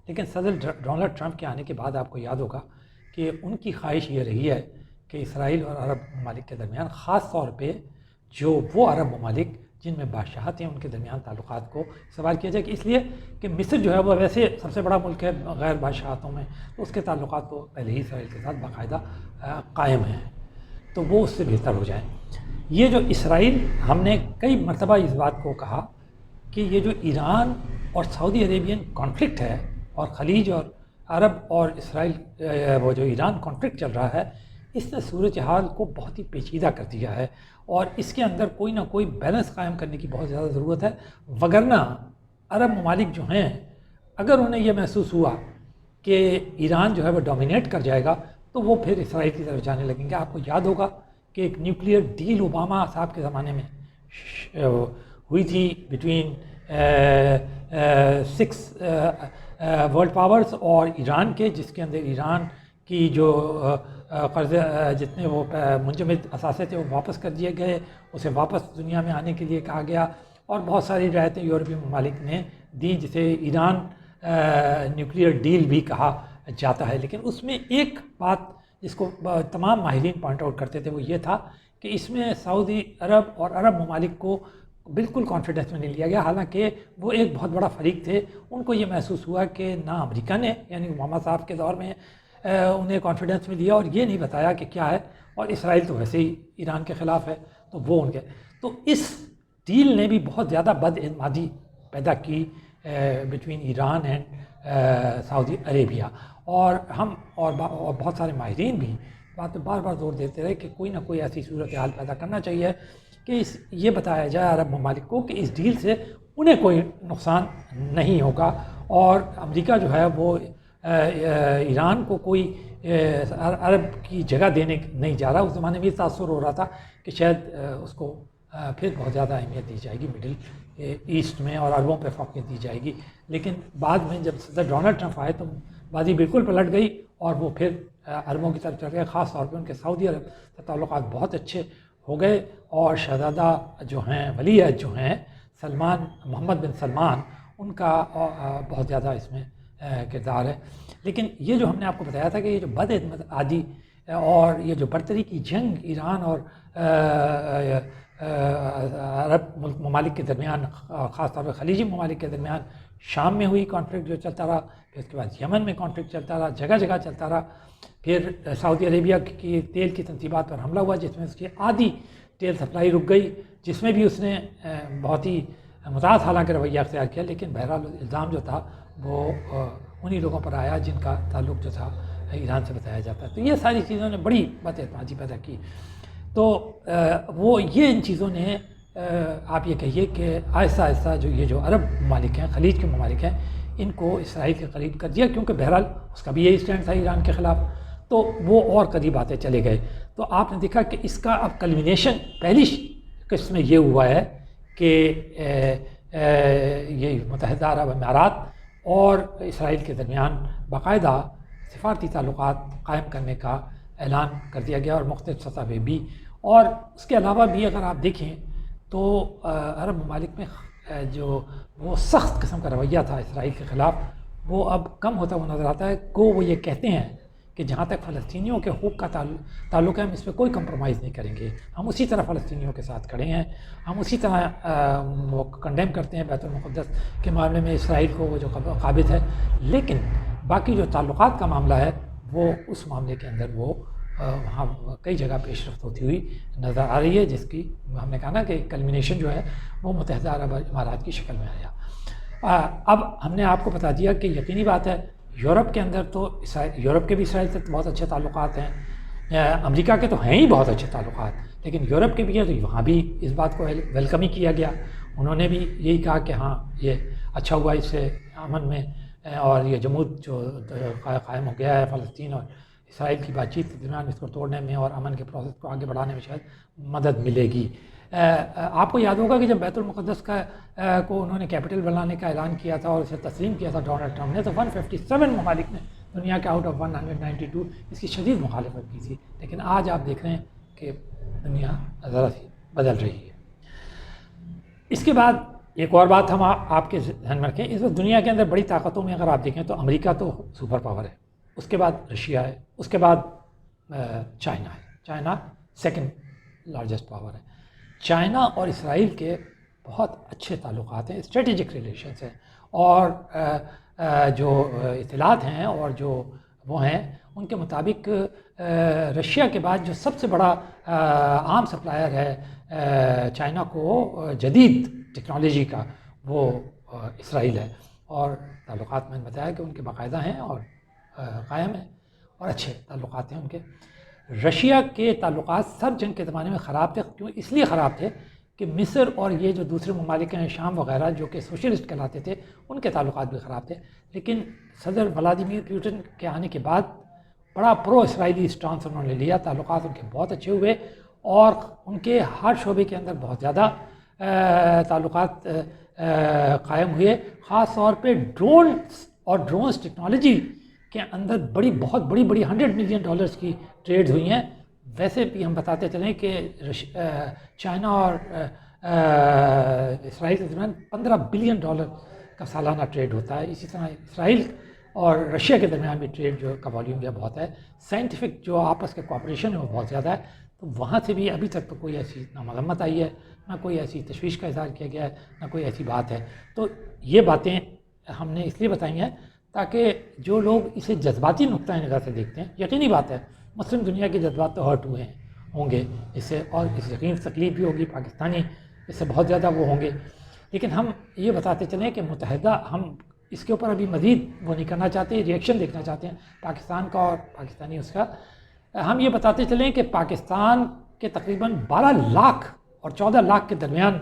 لیکن صدر Donald Trump کے آنے کے بعد آپ کو یاد ہوگا کہ ان کی خواہش یہ رہی ہے کہ اسرائیل اور عرب ممالک کے درمیان خاص طور پہ جو وہ عرب ممالک جن میں بادشاہت ہیں ان کے درمیان تعلقات کو سوال کیا جائے، کہ اس لیے کہ مصر جو ہے وہ ویسے سب سے بڑا ملک ہے غیر بادشاہتوں میں، تو اس کے تعلقات تو پہلے ہی اسرائیل کے ساتھ باقاعدہ قائم ہیں، تو وہ اس سے بہتر ہو جائیں۔ یہ جو اسرائیل، ہم نے کئی مرتبہ اس بات کو کہا کہ یہ جو ایران اور سعودی عربین کانفلکٹ ہے، اور خلیج اور عرب اور اسرائیل وہ جو ایران کانفلکٹ چل رہا ہے، اس نے صورتحال کو بہت ہی پیچیدہ کر دیا ہے، اور اس کے اندر کوئی نہ کوئی بیلنس قائم کرنے کی بہت زیادہ ضرورت ہے، وگرنہ عرب ممالک جو ہیں اگر انہیں یہ محسوس ہوا کہ ایران جو ہے وہ ڈومینیٹ کر جائے گا تو وہ پھر اسرائیل کی طرف جانے لگیں گے۔ آپ کو یاد ہوگا کہ ایک نیوکلیئر ڈیل اوباما صاحب کے زمانے میں ہوئی تھی بٹوین 6 ورلڈ پاورز اور ایران کے، جس کے اندر ایران کی جو قرض جتنے وہ منجمد اثاثے تھے وہ واپس کر دیے گئے، اسے واپس دنیا میں آنے کے لیے کہا گیا، اور بہت ساری رعایتیں یورپی ممالک نے دی جسے ایران نیوکلیئر ڈیل بھی کہا جاتا ہے۔ لیکن اس میں ایک بات جس کو تمام ماہرین پوائنٹ آؤٹ کرتے تھے وہ یہ تھا کہ اس میں سعودی عرب اور عرب ممالک کو بالکل کانفیڈنس میں نہیں لیا گیا، حالانکہ وہ ایک بہت بڑا فریق تھے۔ ان کو یہ محسوس ہوا کہ نہ امریکہ نے یعنی اوباما صاحب کے دور میں انہیں کانفیڈنس میں لیا اور یہ نہیں بتایا کہ کیا ہے، اور اسرائیل تو ویسے ہی ایران کے خلاف ہے، تو وہ ان کے تو اس ڈیل نے بھی بہت زیادہ بد اعتمادی پیدا کی بٹوین ایران اینڈ سعودی عربیہ، اور ہم اور بہت سارے ماہرین بھی بات پہ بار بار زور دیتے رہے کہ کوئی نہ کوئی ایسی صورتحال پیدا کرنا چاہیے کہ یہ بتایا جائے عرب ممالک کو کہ اس ڈیل سے انہیں کوئی نقصان نہیں ہوگا، اور امریکہ جو ہے وہ ایران کو کوئی عرب کی جگہ دینے نہیں جا رہا۔ اس زمانے میں یہ تاثر ہو رہا تھا کہ شاید اس کو پھر بہت زیادہ اہمیت دی جائے گی مڈل ایسٹ میں، اور عربوں پہ فوقیت دی جائے گی، لیکن بعد میں جب صدر ڈونلڈ ٹرمپ آئے تو بازی بالکل پلٹ گئی اور وہ پھر عربوں کی طرف چل گئے، خاص طور پہ ان کے سعودی عرب سے تعلقات بہت اچھے ہو گئے، اور شہزادہ جو ہیں ولی عہد جو ہیں سلمان، محمد بن سلمان، ان کا بہت زیادہ اس میں کردار ہے۔ لیکن یہ جو ہم نے آپ کو بتایا تھا کہ یہ جو بد اعتمادی اور یہ جو برتری کی جنگ ایران اور عرب ممالک کے درمیان، خاص طور پہ خلیجی ممالک کے درمیان شام میں ہوئی کانفلکٹ جو چلتا رہا، پھر اس کے بعد یمن میں کانفلکٹ چلتا رہا، جگہ جگہ چلتا رہا، پھر سعودی عربیہ کی تیل کی تنصیبات پر حملہ ہوا جس میں اس کی آدھی تیل سپلائی رک گئی، جس میں بھی اس نے بہت ہی متعدد حالانکہ رویہ اختیار کیا، لیکن بہرحال الزام جو تھا وہ انہی لوگوں پر آیا جن کا تعلق جو تھا ایران سے بتایا جاتا ہے۔ تو یہ ساری چیزوں نے بڑی بد اعتمادی پیدا کی، تو وہ یہ ان چیزوں نے آپ یہ کہیے کہ آہستہ آہستہ یہ جو عرب ممالک ہیں، خلیج کے ممالک ہیں، ان کو اسرائیل کے قریب کر دیا، کیونکہ بہرحال اس کا بھی یہی اسٹینڈ تھا ایران کے خلاف، تو وہ اور قریب آتے چلے گئے۔ تو آپ نے دیکھا کہ اس کا اب کلمینیشن پہلی قسم میں یہ ہوا ہے کہ یہ متحدہ عرب امارات اور اسرائیل کے درمیان باقاعدہ سفارتی تعلقات قائم کرنے کا اعلان کر دیا گیا، اور مختلف سطح پہ بھی، اور اس کے علاوہ بھی اگر آپ دیکھیں تو عرب ممالک میں جو وہ سخت قسم کا رویہ تھا اسرائیل کے خلاف، وہ اب کم ہوتا ہوا نظر آتا ہے۔ وہ یہ کہتے ہیں کہ جہاں تک فلسطینیوں کے حقوق کا تعلق ہے ہم اس پہ کوئی کمپرومائز نہیں کریں گے، ہم اسی طرح فلسطینیوں کے ساتھ کھڑے ہیں، ہم اسی طرح وہ کنڈیم کرتے ہیں بیت المقدس کے معاملے میں اسرائیل کو وہ جو قابض ہے، لیکن باقی جو تعلقات کا معاملہ ہے وہ اس معاملے کے اندر وہ وہاں کئی جگہ پیش رفت ہوتی ہوئی نظر آ رہی ہے، جس کی ہم نے کہا نا کہ کلمینیشن جو ہے وہ متحدہ عرب امارات کی شکل میں آیا۔ اب ہم نے آپ کو بتا دیا کہ یقینی بات ہے یورپ کے اندر تو یورپ کے بھی اسرائیل سے بہت اچھے تعلقات ہیں، امریکہ کے تو ہیں ہی بہت اچھے تعلقات، لیکن یورپ کے بھی ہیں، تو وہاں بھی اس بات کو ویلکم ہی کیا گیا۔ انہوں نے بھی یہی کہا کہ ہاں یہ اچھا ہوا، اس سے امن میں اور یہ جمود جو قائم ہو گیا ہے فلسطین اور اسرائیل کی بات چیت کے درمیان، اس کو توڑنے میں اور امن کے پروسیس کو آگے بڑھانے میں شاید مدد ملے گی۔ آپ کو یاد ہوگا کہ جب بیت المقدس کو انہوں نے کیپٹل بنانے کا اعلان کیا تھا اور اسے تسلیم کیا تھا ڈونلڈ ٹرمپ نے، تو 157 ممالک نے دنیا کے آؤٹ آف 192 اس کی شدید مخالفت کی تھی، لیکن آج آپ دیکھ رہے ہیں کہ دنیا ذرا سی بدل رہی ہے۔ اس کے بعد ایک اور بات ہم آپ کے ذہن میں رکھیں، اس وقت دنیا کے اندر بڑی طاقتوں میں اگر آپ دیکھیں تو امریکہ تو سپر پاور ہے، اس کے بعد رشیا ہے، اس کے بعد چائنا ہے، چائنا سیکنڈ لارجسٹ پاور ہے۔ چائنا اور اسرائیل کے بہت اچھے تعلقات ہیں، اسٹریٹجک ریلیشنس ہیں، اور جو اطلاعات ہیں اور جو وہ ہیں ان کے مطابق رشیا کے بعد جو سب سے بڑا عام سپلائر ہے چائنا کو جدید ٹیکنالوجی کا، وہ اسرائیل ہے، اور تعلقات میں نے بتایا کہ ان کے باقاعدہ ہیں اور قائم ہیں اور اچھے تعلقات ہیں ان کے۔ رشیا کے تعلقات سب جنگ کے زمانے میں خراب تھے، کیوں اس لیے خراب تھے کہ مصر اور یہ جو دوسرے ممالک ہیں شام وغیرہ جو کہ سوشلسٹ کہلاتے تھے، ان کے تعلقات بھی خراب تھے، لیکن صدر ولادیمیر پوٹن کے آنے کے بعد بڑا پرو اسرائیلی اسٹانس انہوں نے لیا، تعلقات ان کے بہت اچھے ہوئے، اور ان کے ہر شعبے کے اندر بہت زیادہ تعلقات قائم ہوئے، خاص طور پہ ڈرونز ٹیکنالوجی کے اندر بہت بڑی $100 ملین کی ٹریڈز ہوئی ہیں۔ ویسے بھی ہم بتاتے چلیں کہ چائنا اور اسرائیل کے درمیان $15 بلین کا سالانہ ٹریڈ ہوتا ہے، اسی طرح اسرائیل اور رشیا کے درمیان بھی ٹریڈ جو کا والیوم جو بہت ہے، سائنٹیفک جو آپس کے کوآپریشن ہے وہ بہت زیادہ ہے، تو وہاں سے بھی ابھی تک تو کوئی ایسی نہ مذمت آئی ہے، نہ کوئی ایسی تشویش کا اظہار کیا گیا ہے، نہ کوئی ایسی بات ہے۔ تو یہ باتیں ہم نے اس لیے بتائی ہیں تاکہ جو لوگ اسے جذباتی نقطۂ نظر سے دیکھتے ہیں، یقینی بات ہے مسلم دنیا کے جذبات تو ہرٹ ہوئے ہوں گے اس سے، اور اس یقین تکلیف بھی ہوگی، پاکستانی اس سے بہت زیادہ وہ ہوں گے، لیکن ہم یہ بتاتے چلیں کہ متحدہ ہم اس کے اوپر ابھی مزید وہ نہیں کرنا چاہتے، ریئیکشن دیکھنا چاہتے ہیں پاکستان کا اور پاکستانی اس کا۔ ہم یہ بتاتے چلیں کہ پاکستان کے تقریباً 12 لاکھ اور 14 لاکھ کے درمیان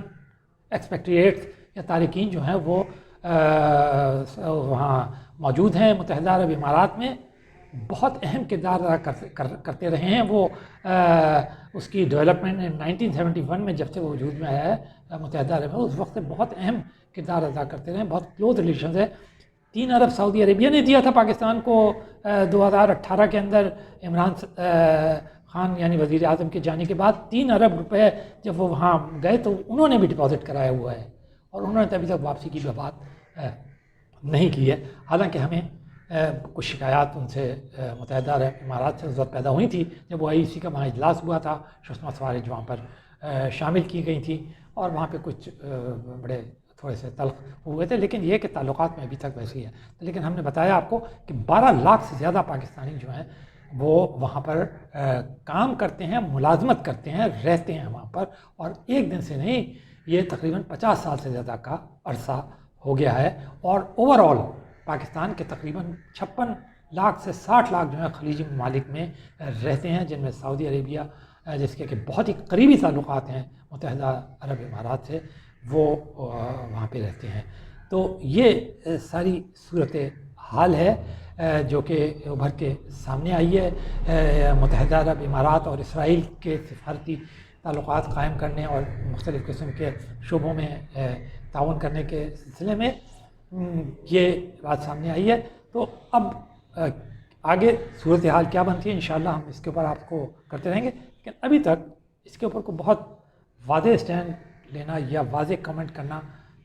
ایکسپیکٹریٹس یا تارکین جو ہیں وہ وہاں موجود ہیں متحدہ عرب امارات میں، بہت اہم کردار ادا کرتے رہے ہیں وہ۔ اس کی ڈیولپمنٹ 1971 میں جب سے وہ وجود میں آیا ہے متحدہ عرب میں، اس وقت سے بہت اہم کردار ادا کرتے رہے ہیں، بہت کلوز ریلیشنز ہے۔ 3 ارب سعودی عربیہ نے دیا تھا پاکستان کو 2018 کے اندر، عمران خان یعنی وزیر اعظم کے جانے کے بعد 3 ارب روپے جب وہ وہاں گئے تو انہوں نے بھی ڈپازٹ کرایا ہوا ہے، اور انہوں نے ابھی تک واپسی کی بات نہیں کی ہے، حالانکہ ہمیں کچھ شکایات ان سے متحدہ عرب امارات سے اس وقت پیدا ہوئی تھی جب وہ IEC کا وہاں اجلاس ہوا تھا، ششما سوارج وہاں پر شامل کی گئی تھی، اور وہاں پہ کچھ بڑے تھوڑے سے تلخ ہوئے تھے، لیکن یہ کہ تعلقات میں ابھی تک ویسے ہی ہے۔ لیکن ہم نے بتایا آپ کو کہ 12 لاکھ سے زیادہ پاکستانی جو ہیں وہ وہاں پر کام کرتے ہیں، ملازمت کرتے ہیں، رہتے ہیں وہاں پر، اور ایک دن سے نہیں، یہ تقریباً 50 سال سے زیادہ کا عرصہ ہو گیا ہے، اور اوور آل پاکستان کے تقریباً 56 لاکھ سے 60 لاکھ جو ہیں خلیجی ممالک میں رہتے ہیں، جن میں سعودی عربیہ جس کے کہ بہت ہی قریبی تعلقات ہیں متحدہ عرب امارات سے، وہ وہاں پہ رہتے ہیں۔ تو یہ ساری صورت حال ہے جو کہ ابھر کے سامنے آئی ہے متحدہ عرب امارات اور اسرائیل کے سفارتی تعلقات قائم کرنے اور مختلف قسم کے شعبوں میں تعاون کرنے کے سلسلے میں، یہ بات سامنے آئی ہے۔ تو اب آگے صورتحال کیا بنتی ہے انشاءاللہ ہم اس کے اوپر آپ کو کرتے رہیں گے، لیکن ابھی تک اس کے اوپر کو بہت واضح سٹینڈ لینا یا واضح کمنٹ کرنا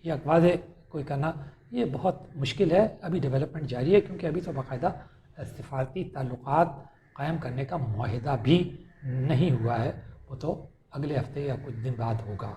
یا واضح کوئی کرنا یہ بہت مشکل ہے۔ ابھی ڈیولپمنٹ جاری ہے، کیونکہ ابھی تو باقاعدہ سفارتی تعلقات قائم کرنے کا معاہدہ بھی نہیں ہوا ہے، وہ تو اگلے ہفتے یا کچھ دن بعد ہوگا۔